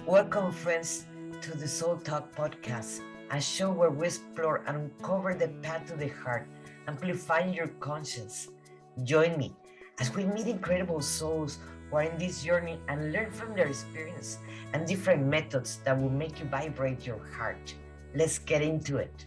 Welcome, friends, to the Soul Talk podcast, a show where we explore and uncover the path to the heart, amplifying your conscience. Join me as we meet incredible souls who are in this journey and learn from their experience and different methods that will make you vibrate your heart. Let's get into it.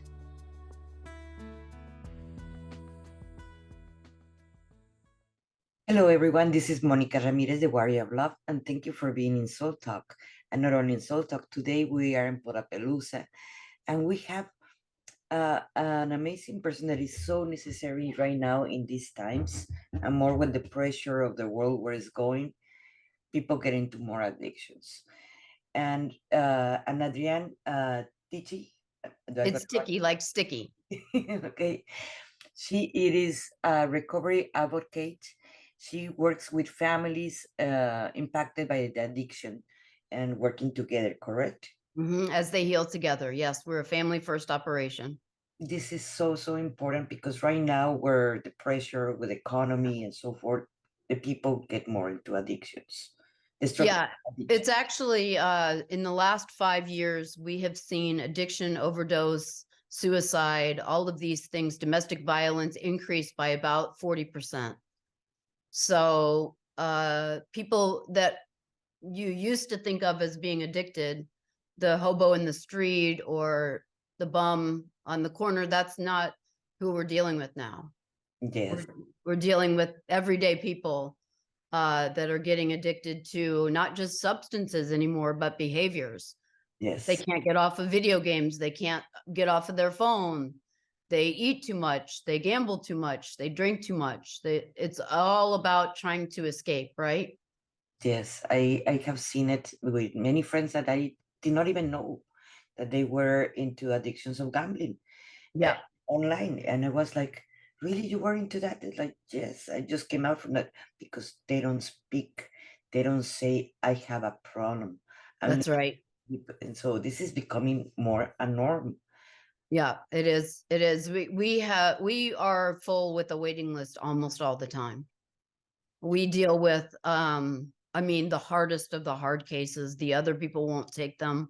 Hello, everyone. This is Monica Ramirez, the Warrior of Love, and thank you for being in Soul Talk. And not only in Soul Talk, today we are in Porapalooza, and we have an amazing person that is so necessary right now in these times, and more when the pressure of the world where it's going, people get into more addictions. And Adrianne, Tichy, It's sticky, like sticky. okay, it is a recovery advocate. She works with families impacted by the addiction and working together, correct? As they heal together. Yes, we're a family first operation. This is so important because right now where the pressure with economy and so forth, the people get more into addictions. Yeah, it's actually in the last 5 years, we have seen addiction, overdose, suicide, all of these things, domestic violence increased by about 40%. So people that you used to think of as being addicted, the hobo in the street or the bum on the corner, that's not who we're dealing with now. Yes. We're dealing with everyday people that are getting addicted to not just substances anymore, but behaviors. Yes. They can't get off of video games. They can't get off of their phone. They eat too much. They gamble too much. They drink too much. It's all about trying to escape, right? Yes, I have seen it with many friends that I did not even know that they were into addictions of gambling. Yeah. Online. And I was like, really, you were into that? It's like, yes, I just came out from that because they don't speak. They don't say, I have a problem. That's right. And so this is becoming more a norm. Yeah, it is. It is. We are full with a waiting list almost all the time. We deal with I mean the hardest of the hard cases. The other people won't take them.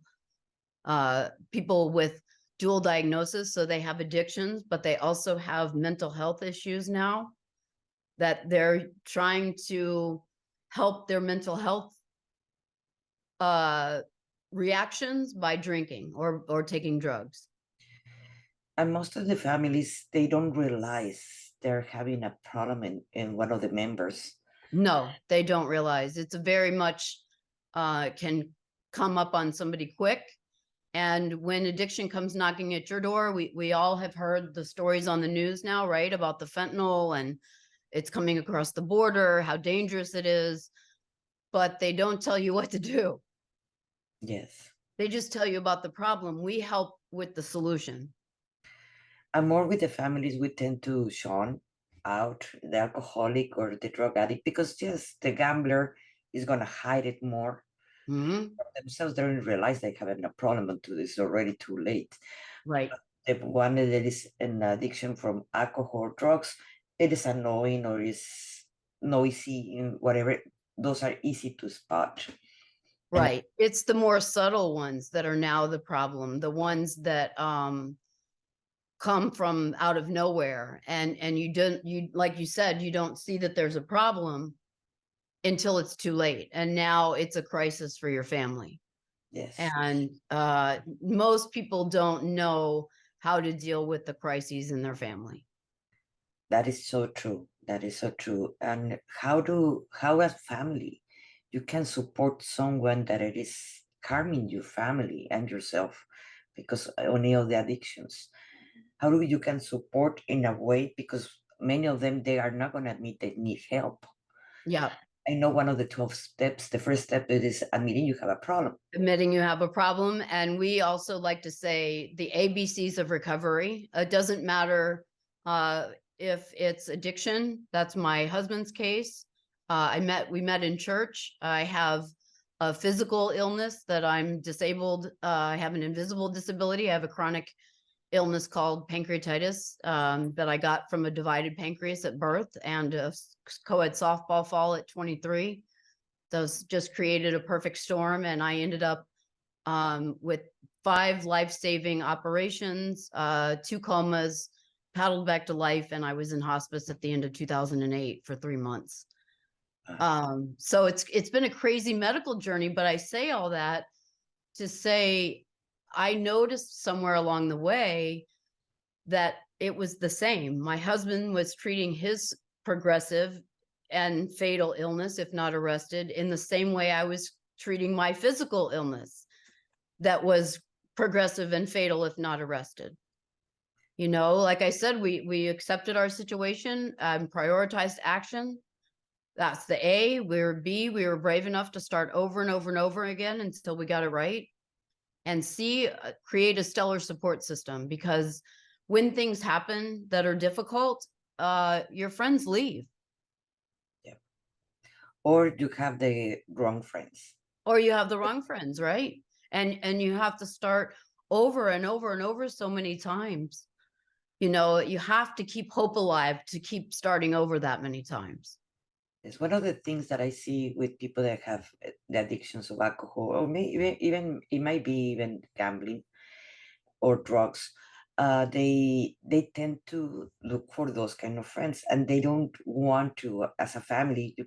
People with dual diagnosis, so they have addictions, but they also have mental health issues now that they're trying to help their mental health reactions by drinking or taking drugs. And most of the families, they don't realize they're having a problem in one of the members. No, they don't realize it's very much can come up on somebody quick. And when addiction comes knocking at your door, we all have heard the stories on the news now, right? About the fentanyl and it's coming across the border, how dangerous it is, but they don't tell you what to do. Yes. They just tell you about the problem. We help with the solution. And more with the families, we tend to shun out the alcoholic or the drug addict because yes, the gambler is going to hide it more. Themselves. They don't realize they have a problem until it's already too late. Right. The one that is an addiction from alcohol or drugs, it is annoying or is noisy, whatever. Those are easy to spot. Right. It's the more subtle ones that are now the problem, the ones that come from out of nowhere. And you like you said, you don't see that there's a problem until it's too late. And now it's a crisis for your family. Yes. And most people don't know how to deal with the crises in their family. That is so true. That is so true. And how as family you can support someone that it is harming your family and yourself because only of the addictions. How do you can support in a way because many of them they are not going to admit they need help. Yeah. I know one of the 12 steps, the first step is admitting you have a problem. Admitting you have a problem. And we also like to say the ABCs of recovery. It doesn't matter if it's addiction. That's my husband's case. We met in church. I have a physical illness that I'm disabled. I have an invisible disability. I have a chronic illness called pancreatitis that I got from a divided pancreas at birth and a co-ed softball fall at 23. Those just created a perfect storm. And I ended up with 5 life-saving operations, 2 comas, paddled back to life, and I was in hospice at the end of 2008 for 3 months. So it's been a crazy medical journey, but I say all that to say I noticed somewhere along the way that it was the same. My husband was treating his progressive and fatal illness, if not arrested, in the same way I was treating my physical illness that was progressive and fatal if not arrested. You know, like I said, we accepted our situation and prioritized action. That's the A. We're B. We were brave enough to start over and over and over again until we got it right. And C, create a stellar support system, because when things happen that are difficult, your friends leave. Yeah. Or you have the wrong friends. Or you have the wrong friends, right? And you have to start over and over and over so many times. You know, you have to keep hope alive to keep starting over that many times. It's one of the things that I see with people that have the addictions of alcohol, or maybe even it might be even gambling or drugs. They tend to look for those kind of friends, and they don't want to. As a family, you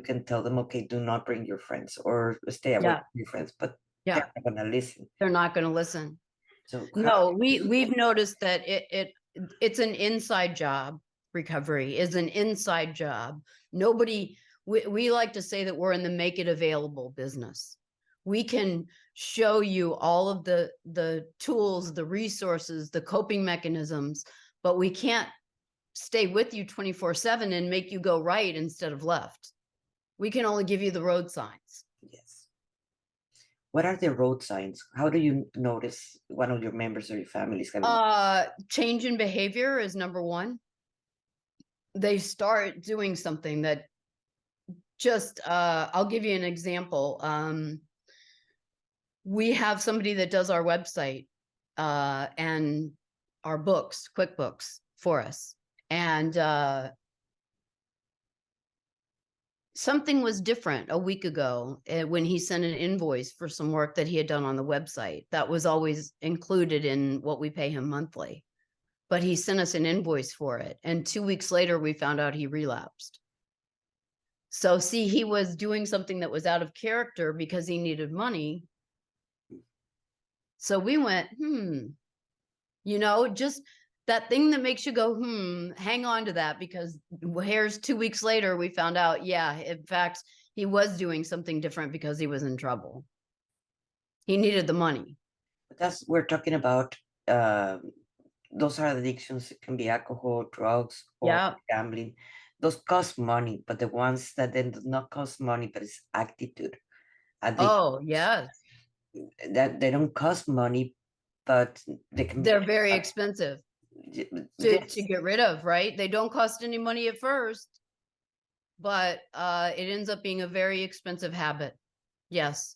can tell them, okay, do not bring your friends or stay away Yeah. from your friends, but Yeah. they're not gonna listen. They're not going to listen. So No, we've noticed that it's an inside job. Recovery is an inside job. Nobody, we like to say that we're in the make it available business. We can show you all of the tools, the resources, the coping mechanisms, but we can't stay with you 24/7 and make you go right instead of left. We can only give you the road signs. yes. What are the road signs? How do you notice one of your members or your family is having? Change in behavior is number one. They start doing something that just, I'll give you an example. We have somebody that does our website and our books, QuickBooks for us. And something was different a week ago when he sent an invoice for some work that he had done on the website. That was always included in what we pay him monthly. But he sent us an invoice for it. And 2 weeks later, we found out he relapsed. So see, he was doing something that was out of character because he needed money. So we went, you know, just that thing that makes you go, hang on to that, because here's 2 weeks later, we found out, yeah, in fact, he was doing something different because he was in trouble. He needed the money. That's we're talking about. Those are addictions. It can be alcohol, drugs, or Yeah. gambling. Those cost money, but the ones that then do not cost money, but it's attitude, Oh, addictions, yes. that they don't cost money, but they can. They're very expensive to Yes, get rid of, right? They don't cost any money at first, but it ends up being a very expensive habit. Yes.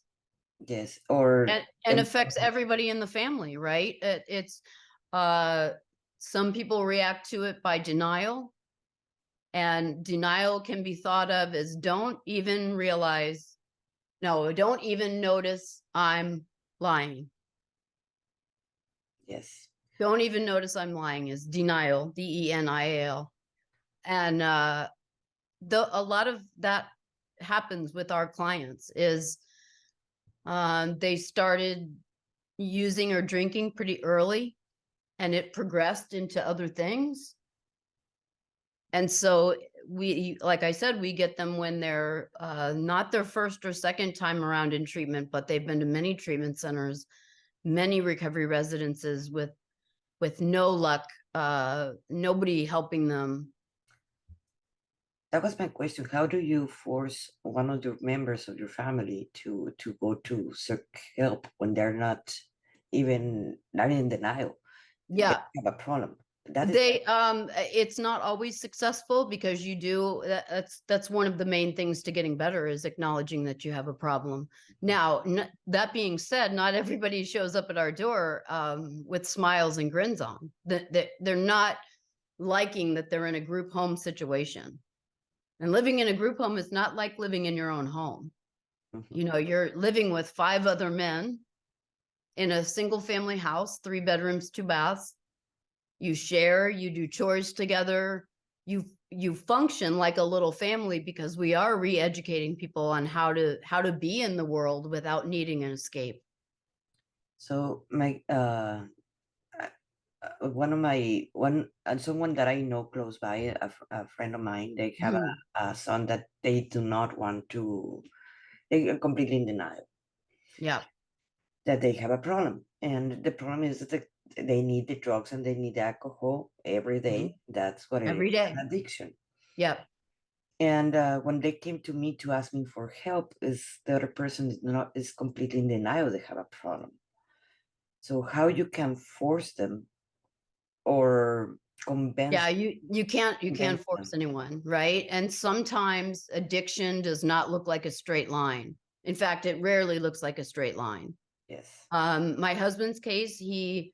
yes, or And affects everybody in the family, right? It's some people react to it by denial, and denial can be thought of as don't even notice I'm lying. yes, Don't even notice I'm lying is denial, DENIAL. And a lot of that happens with our clients is they started using or drinking pretty early, and it progressed into other things. And so we, like I said, we get them when they're not their first or second time around in treatment, but they've been to many treatment centers, many recovery residences with no luck, nobody helping them. that was my question. How do you force one of your members of your family to go to seek help when they're even not in denial? Yeah. They have a problem. That is They it's not always successful, because you do that's one of the main things to getting better is acknowledging that you have a problem. Now, that being said, not everybody shows up at our door with smiles and grins on. They're not liking that they're in a group home situation. And living in a group home is not like living in your own home. Mhm. You know, you're living with 5 other men in a single family house, 3 bedrooms, 2 baths. You share, you do chores together, you function like a little family, because we are re-educating people on how to be in the world without needing an escape. So my one of my one someone that I know close by, a friend of mine, they have Mhm. a son that they do not want to. They are completely in denial Yeah. that they have a problem, and the problem is that they need the drugs and they need the alcohol every Mhm. day. That's what it is, Every day. an addiction. Yep. And when they came to me to ask me for help, is the other person is completely in denial they have a problem. So how you can force them or Yeah, convince you can't force them? anyone, right? And sometimes addiction does not look like a straight line. In fact, it rarely looks like a straight line. Yes. My husband's case, he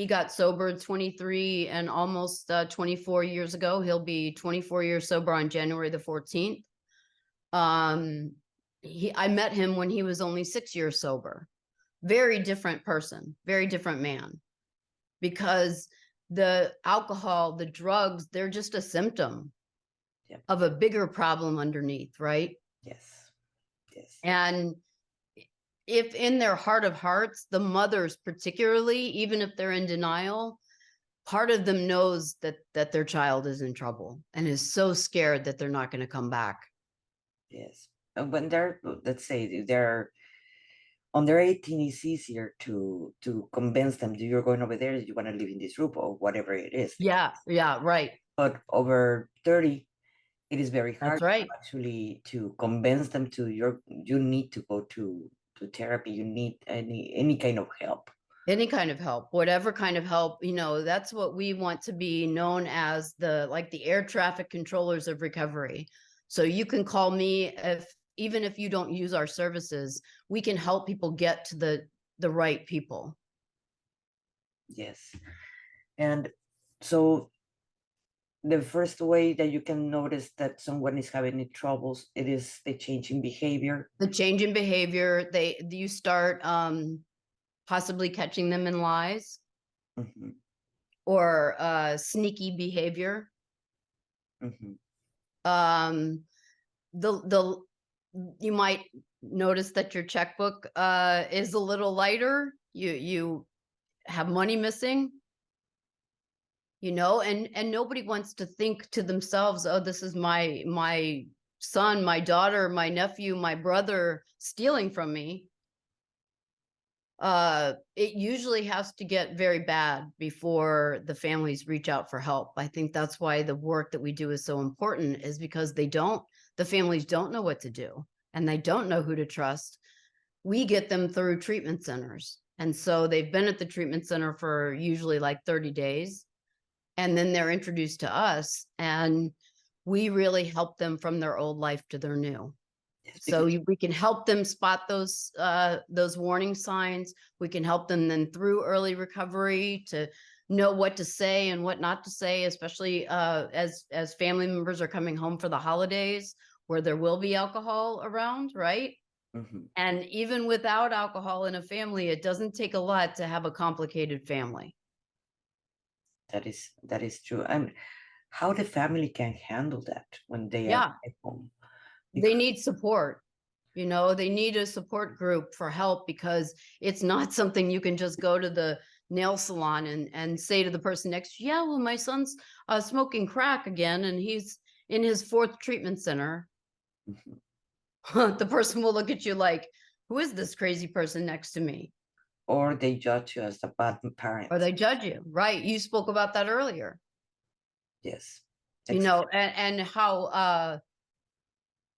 got sober 23 and almost 24 years ago. He'll be 24 years sober on January the 14th. Um, I met him when he was only 6 years sober. Very different person, very different man, because the alcohol, the drugs, they're just a symptom Yep. of a bigger problem underneath, right? Yes. Yes. And if in their heart of hearts, the mothers particularly, even if they're in denial, part of them knows that their child is in trouble and is so scared that they're not going to come back. Yes. And when they're, let's say they're under 18, it's easier to convince them that you're going over there, you want to live in this group or whatever it is the Yeah, case. yeah, right. But over 30, it is very That's hard right. actually to convince them to you need to go to therapy, you need any kind of help. Any kind of help, whatever kind of help, that's what we want to be known as, the air traffic controllers of recovery. So you can call me even if you don't use our services, we can help people get to the right people. Yes. And so the first way that you can notice that someone is having any troubles, it is the change in behavior. The change in behavior, you start possibly catching them in lies Hmm. or sneaky behavior. Hmm. Um, the you might notice that your checkbook is a little lighter. You have money missing, and nobody wants to think to themselves, oh, this is my son, my daughter, my nephew, my brother stealing from me. It usually has to get very bad before the families reach out for help. I think that's why the work that we do is so important, is because the families don't know what to do and they don't know who to trust. We get them through treatment centers. And so they've been at the treatment center for usually like 30 days. And then they're introduced to us, and we really help them from their old life to their new. Yes, So because we can help them spot those warning signs. We can help them then through early recovery to know what to say and what not to say, especially as family members are coming home for the holidays, where there will be alcohol around, right? mhm, And even without alcohol in a family, it doesn't take a lot to have a complicated family. that is true. And how the family can handle that when they are Yeah, at home. they Because need support. They need a support group for help, because it's not something you can just go to the nail salon and say to the person next to you, yeah, well, my son's smoking crack again and he's in his 4th treatment center. mhm, The person will look at you like, who is this crazy person next to me? or they judge you as a bad Or parent. they judge you, right? You spoke about that earlier, Yes. Exactly. and how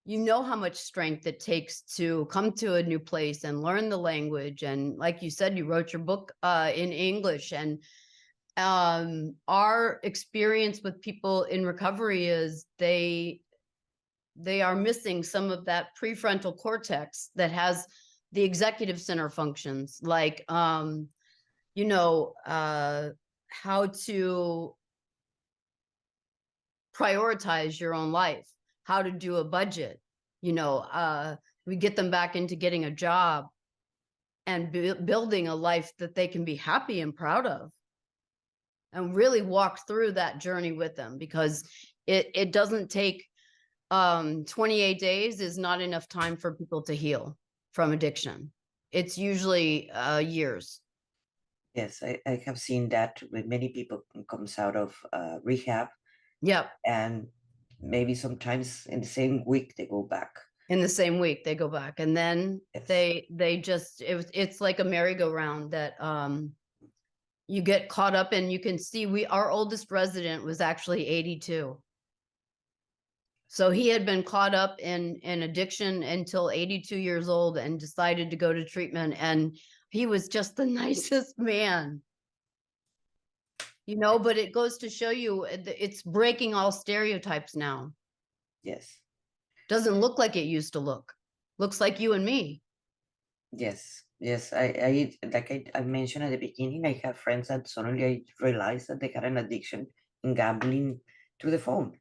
how much strength it takes to come to a new place and learn the language. And like you said, you wrote your book in English. And our experience with people in recovery is they are missing some of that prefrontal cortex that has the executive center functions, like how to prioritize your own life, how to do a budget. We get them back into getting a job. and building a life that they can be happy and proud of, and really walk through that journey with them, because it doesn't take 28 days is not enough time for people to heal from addiction. It's usually years. Yes, I have seen that with many people comes out of rehab, Yep. and maybe sometimes in the same week they go back. In the same week they go back, and then Yes, they just it's like a merry-go-round that you get caught up in. You can see our oldest resident was actually 82. So he had been caught up in addiction until 82 years old and decided to go to treatment, and he was just the nicest man. But it goes to show you it's breaking all stereotypes now. yes, Doesn't look like it used to look. Looks like you and me. yes, yes. I mentioned at the beginning, I have friends that suddenly I realized that they had an addiction in gambling through the phone,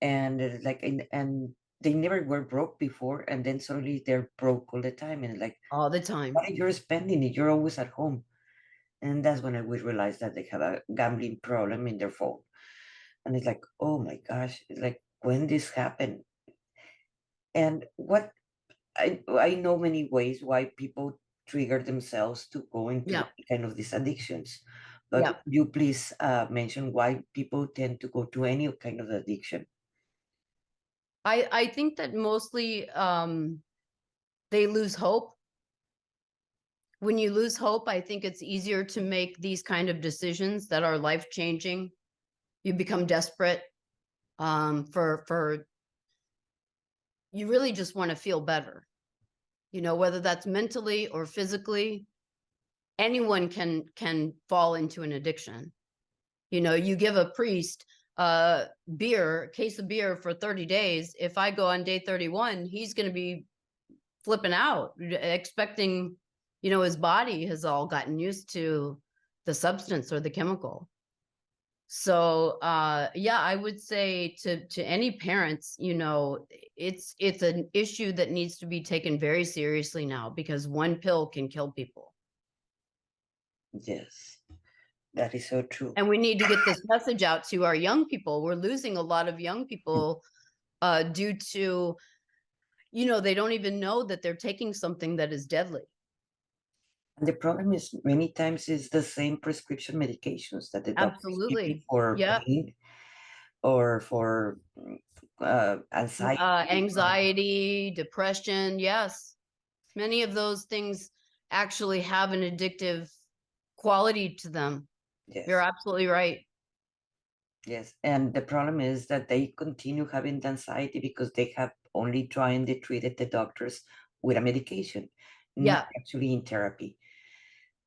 and and they never were broke before, and then suddenly they're broke all the time, and like, All the time. why you're spending it? You're always at home. And that's when I would realize that they have a gambling problem in their phone. And it's like, oh my gosh, it's like, when this happened? And what I know many ways why people trigger themselves to go into Yeah. kind of these addictions. But Yeah. could you please mention why people tend to go to any kind of addiction? I think that mostly they lose hope. When you lose hope, I think it's easier to make these kind of decisions that are life changing. You become desperate for you really just want to feel better. Whether that's mentally or physically, anyone can fall into an addiction. You give a priest case of beer for 30 days. If I go on day 31, he's going to be flipping out, expecting, his body has all gotten used to the substance or the chemical. So yeah, I would say to any parents, it's an issue that needs to be taken very seriously now, because one pill can kill people. Yes, that is so true. And we need to get this message out to our young people. We're losing a lot of young people due to, they don't even know that they're taking something that is deadly. And the problem is many times is the same prescription medications that the doctors give you Absolutely. for Yeah. pain or for anxiety. Anxiety, depression. Yes. Many of those things actually have an addictive quality to them. You're Yes, absolutely right. yes. And the problem is that they continue having the anxiety because they have only trying to treated the doctors with a medication, not Yeah. actually in therapy.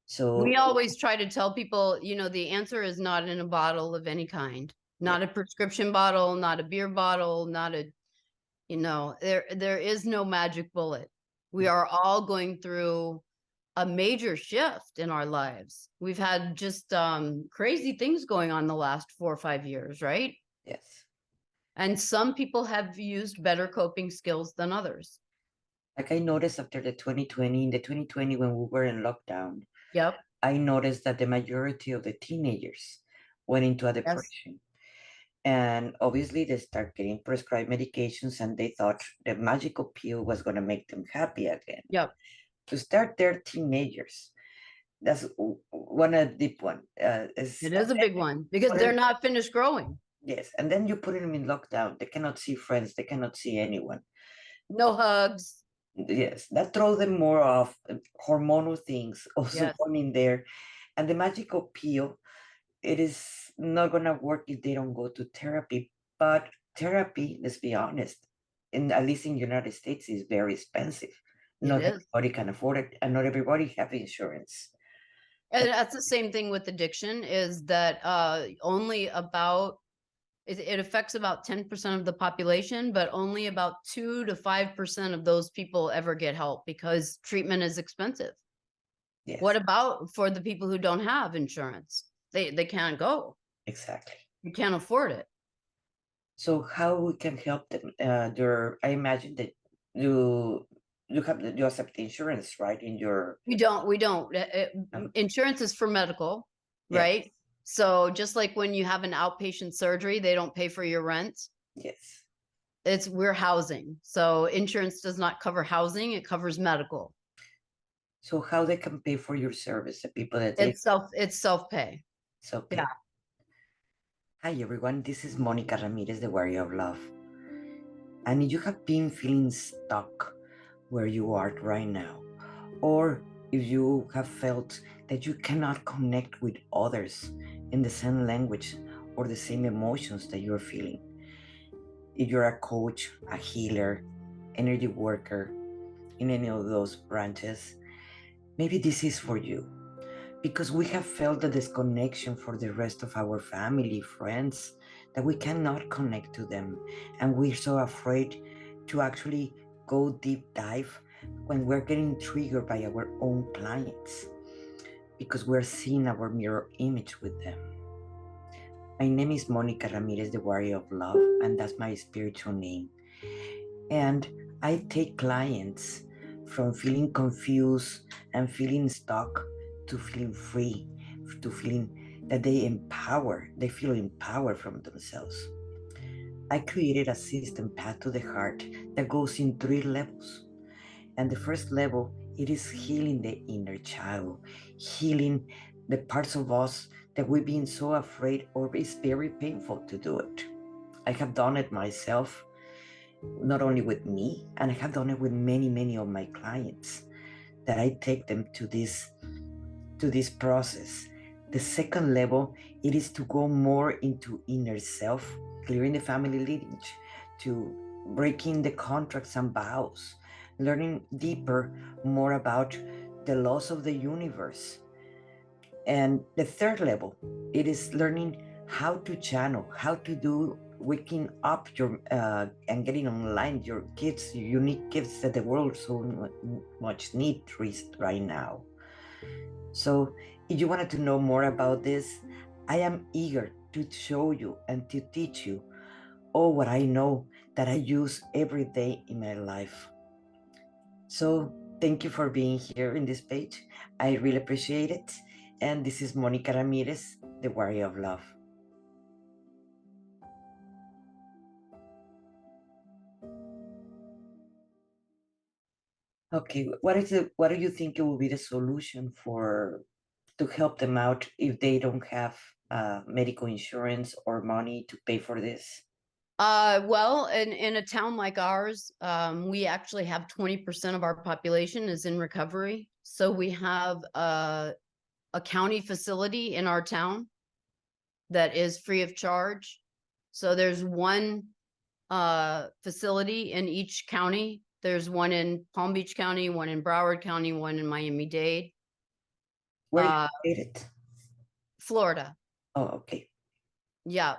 So We always try to tell people, the answer is not in a bottle of any kind, yeah, not a prescription bottle, not a beer bottle, not a, there is no magic bullet. We are all going through a major shift in our lives. We've had just crazy things going on the last 4 or 5 years, right? yes. And some people have used better coping skills than others. Like I noticed after the 2020, in the 2020 when we were in lockdown, Yep. I noticed that the majority of the teenagers went into a Yes. depression. And obviously, they start getting prescribed medications, and they thought the magical pill was going to make them happy again. Yep. To start, they're teenagers. That's one a deep one. It is a big one because they're not finished growing. Yes, and then you put them in lockdown. They cannot see friends. They cannot see anyone. No hugs. Yes, that throws them more off. Hormonal things also Yes. going in there, and the magical pill, it is not gonna work if they don't go to therapy. But therapy, let's be honest, at least in United States, is very expensive. It Not is. everybody can afford it, and not everybody have insurance. And that's the same thing with addiction, is that only about it affects about 10% of the population, but only about 2 to 5% of those people ever get help because treatment is expensive. Yes, What about for the people who don't have insurance? They can't go. exactly. You can't afford it. So how we can help them? I imagine that you. you accept insurance, right? In your We don't. no? Insurance is for medical, Yes, right? So just like when you have an outpatient surgery, they don't pay for your rent. yes. We're housing. So insurance does not cover housing, it covers medical. So how they can pay for your service? The people that they It's self-pay. it's okay. Yeah. Hi everyone, this is Monica Ramirez, the Warrior of Love. And if you have been feeling stuck where you are right now, or if you have felt that you cannot connect with others in the same language or the same emotions that you're feeling, if you're a coach, a healer, energy worker in any of those branches, maybe this is for you. Because we have felt the disconnection for the rest of our family, friends, that we cannot connect to them. And we're so afraid to actually go deep dive when we're getting triggered by our own clients because we're seeing our mirror image with them. My name is Monica Ramirez, the Warrior of Love, and that's my spiritual name. And I take clients from feeling confused and feeling stuck to feeling free, to feeling that they feel empowered from themselves. I created a system path to the heart that goes in 3 levels. And the first level, it is healing the inner child, healing the parts of us that we've been so afraid or it's very painful to do it. I have done it myself, not only with me, and I have done it with many of my clients that I take them to this process. The second level, it is to go more into inner self, clearing the family lineage, to breaking the contracts and vows, learning deeper more about the laws of the universe. And the third level, it is learning how to channel, how to do waking up your and getting online your gifts, your unique gifts that the world so much needs right now. So if you wanted to know more about this, I am eager to show you and to teach you all what I know that I use every day in my life. So thank you for being here in this page. I really appreciate it. And this is Monica Ramirez, the Warrior of Love. Okay, what do you think it will be the solution for to help them out if they don't have medical insurance or money to pay for this? Well, in a town like ours, we actually have 20% of our population is in recovery. So we have a county facility in our town that is free of charge. So there's one facility in each county. There's one in Palm Beach County, one in Broward County, one in Miami-Dade, Where are you located? Florida. Oh, okay. Yeah.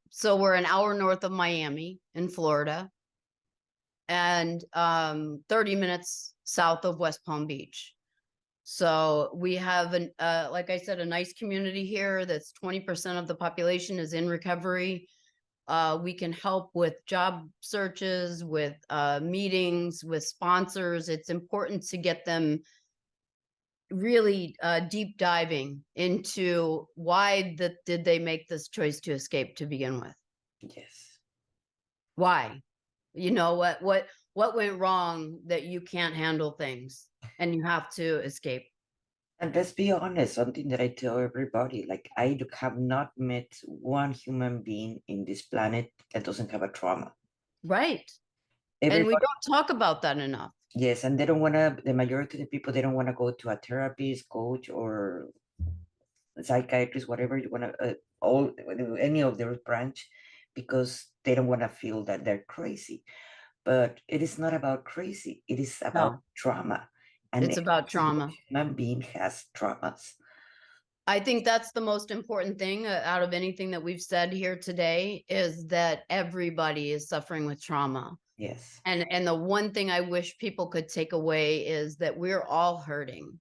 So we're an hour north of Miami in Florida and 30 minutes south of West Palm Beach. So we have an like I said, a nice community here that's 20% of the population is in recovery. We can help with job searches, with meetings, with sponsors. It's important to get them really deep diving into why did they make this choice to escape to begin with? Yes. Why? You know, what went wrong that you can't handle things and you have to escape? And let's be honest, something that I tell everybody, like have not met one human being in this planet that doesn't have a trauma. Right. And we Everybody, don't talk about that enough. yes, and they don't want to, the majority of the people, they don't want to go to a therapist, coach, or psychiatrist, whatever you want to, all, any of their branch, because they don't want to feel that they're crazy. But it is not about crazy, it is about No, trauma. And it's every about single trauma. human being has traumas. I think that's the most important thing out of anything that we've said here today is that everybody is suffering with trauma. Yes. And the one thing I wish people could take away is that we're all hurting.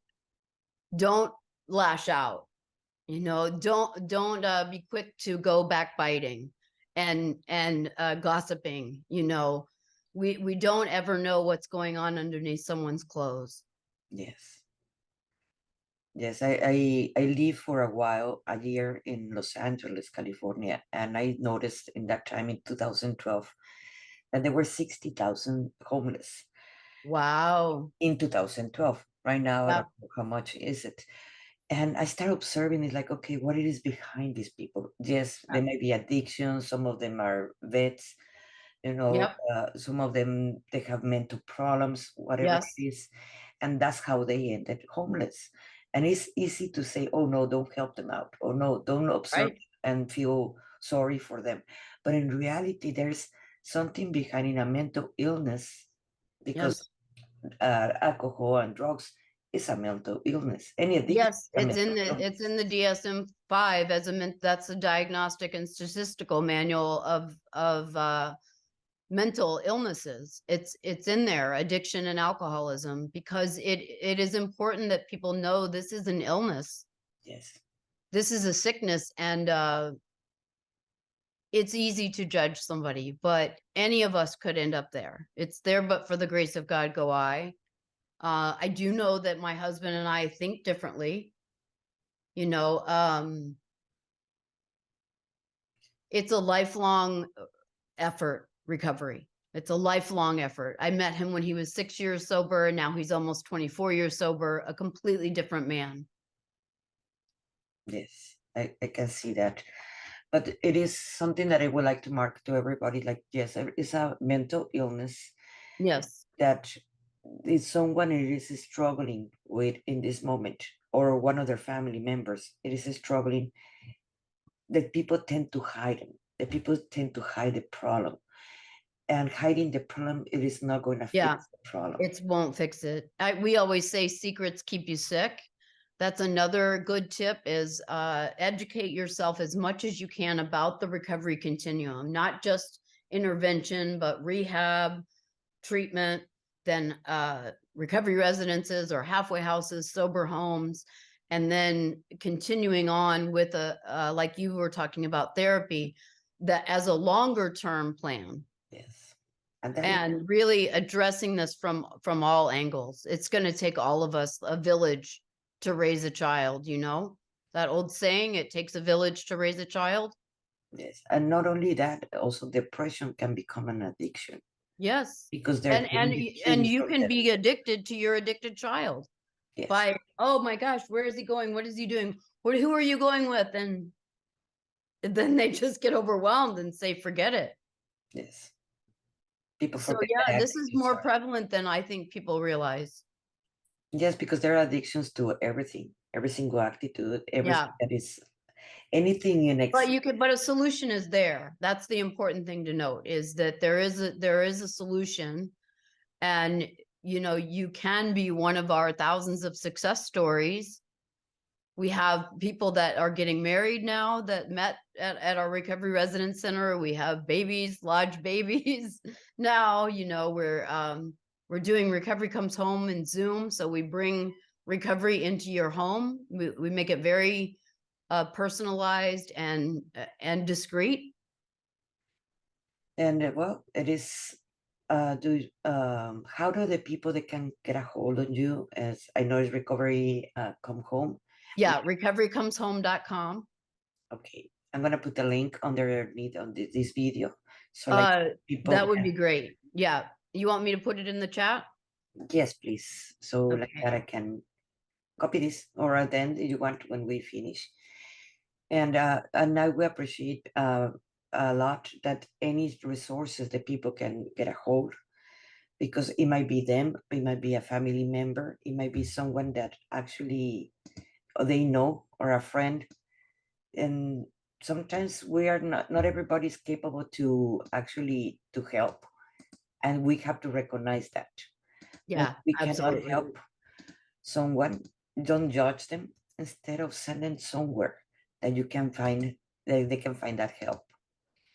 Don't lash out. You know, don't be quick to go backbiting and gossiping, you know. We don't ever know what's going on underneath someone's clothes. Yes. Yes, I lived for a while, a year in Los Angeles, California, and I noticed in that time in 2012 that there were 60,000 homeless Wow. in 2012. Right now, I Yeah. don't know how much is it. And I started observing it like, okay, what it is behind these people? Yes, Yeah. there may be addictions. Some of them are vets, Yep. some of them, they have mental problems, whatever it Yes. is. And that's how they ended homeless. And it's easy to say, oh no, don't help them out. Oh no, don't observe Right. and feel sorry for them. But in reality, there's something behind in a mental illness, because Yes. alcohol and drugs is a mental illness. Any addiction Yes, is a mental it's illness. in the DSM-5 as that's a diagnostic and statistical manual of mental illnesses. It's in there, addiction and alcoholism, because it is important that people know this is an illness. Yes, This is a sickness, and it's easy to judge somebody, but any of us could end up there. It's there, but for the grace of God go I. I do know that my husband and I think differently. You know, it's a lifelong effort, recovery. It's a lifelong effort. I met him when he was 6 years sober, and now he's almost 24 years sober, a completely different man. yes, I can see that. But it is something that I would like to mark to everybody. Like, yes, it's a mental illness Yes. that is someone it is struggling with in this moment, or one of their family members. It is struggling. That people tend to hide them. The people tend to hide the problem, and hiding the problem, it is not going to Yeah. fix the problem. It won't fix it. We always say secrets keep you sick. That's another good tip is educate yourself as much as you can about the recovery continuum, not just intervention, but rehab, treatment, then recovery residences or halfway houses, sober homes, and then continuing on with like you were talking about therapy, that as a longer term plan, Yes, and that is, and really addressing this from all angles. It's going to take all of us, a village, to raise a child. You know that old saying, it takes a village to raise a child. yes, and not only that, also depression can become an addiction Yes. because they're and getting and the y- and things you from can them. be addicted to your addicted child Yes, by, oh my gosh, where is he going, what is he doing, who are you going with, and then they just get overwhelmed and say forget it. yes. People So forget yeah, that this is addictions more are, prevalent than I think people realize. yes, because there are addictions to everything, every single attitude, everything Yeah. that is anything in But but a solution is there. That's the important thing to note, is that there is a solution, and you can be one of our thousands of success stories. We have people that are getting married now that met at our recovery residence center. We have babies, lodge babies now. We're doing Recovery Comes Home in Zoom, so we bring recovery into your home. We make it very personalized and discreet. and well, it is. How do the people that can get a hold on you? As I know, it's recovery. Come home. Yeah, recoverycomeshome.com. Okay, I'm gonna put the link underneath on this video, so like Uh, people that would be can. great. Yeah. You want me to put it in the chat? Yes, please. So like Okay. that, I can copy this, or then you want when we finish. And I will appreciate a lot that any resources that people can get a hold, because it might be them, it might be a family member, it might be someone that actually they know, or a friend. And sometimes we are not everybody's capable to actually to help, and we have to recognize that when Yeah, we cannot absolutely. help someone, don't judge them. Instead of sending somewhere that you can find, they can find that help.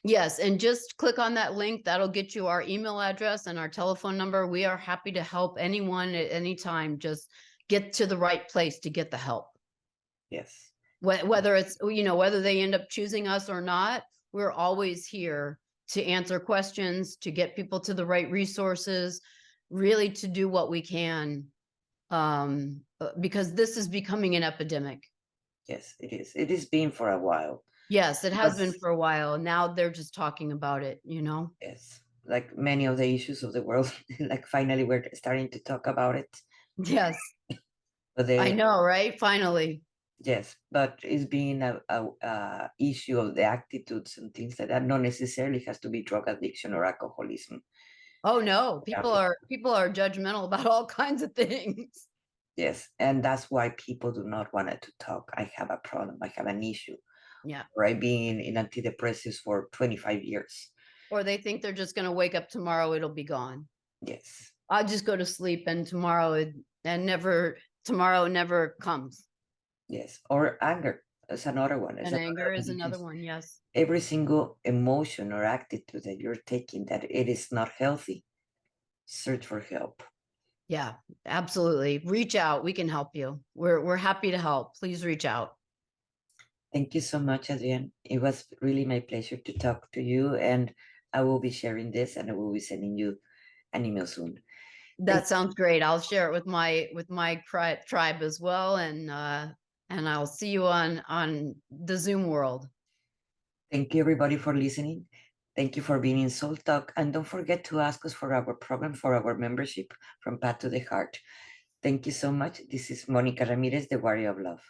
Yes, and just click on that link. That'll get you our email address and our telephone number. We are happy to help anyone at any time. Just get to the right place to get the help. Yes, Whether it's, whether they end up choosing us or not, we're always here to answer questions, to get people to the right resources, really to do what we can, because this is becoming an epidemic. Yes, it is. It is been for a while. Yes, it has been Because, for a while. Now they're just talking about it, yes, like many of the issues of the world, like finally we're starting to talk about it. Yes, But I the know, right? Finally. yes, but it's being a issue of the attitudes and things like that. Not necessarily has to be drug addiction or alcoholism. Oh no, Yeah. people are judgmental about all kinds of things. Yes, and that's why people do not want to talk. I have a problem. I have an issue. Yeah. Or I've been in antidepressants for 25 years. Or they think they're just going to wake up tomorrow, it'll be gone. Yes, I'll just go to sleep and tomorrow never comes. yes. Or anger is another one. It's And another anger is one. another one. Yes. Every single emotion or attitude that you're taking that it is not healthy, search for help. Yeah, absolutely. Reach out. We can help you. We're happy to help. Please reach out. Thank you so much, Adrianne. It was really my pleasure to talk to you, and I will be sharing this and I will be sending you an email soon. Thank, That sounds great. I'll share it with my tribe as well, and I'll see you on the Zoom world. thank you, everybody, for listening. Thank you for being in Soul Talk, and don't forget to ask us for our program, for our membership from Path to the Heart. Thank you so much. This is Monica Ramirez, the Warrior of Love.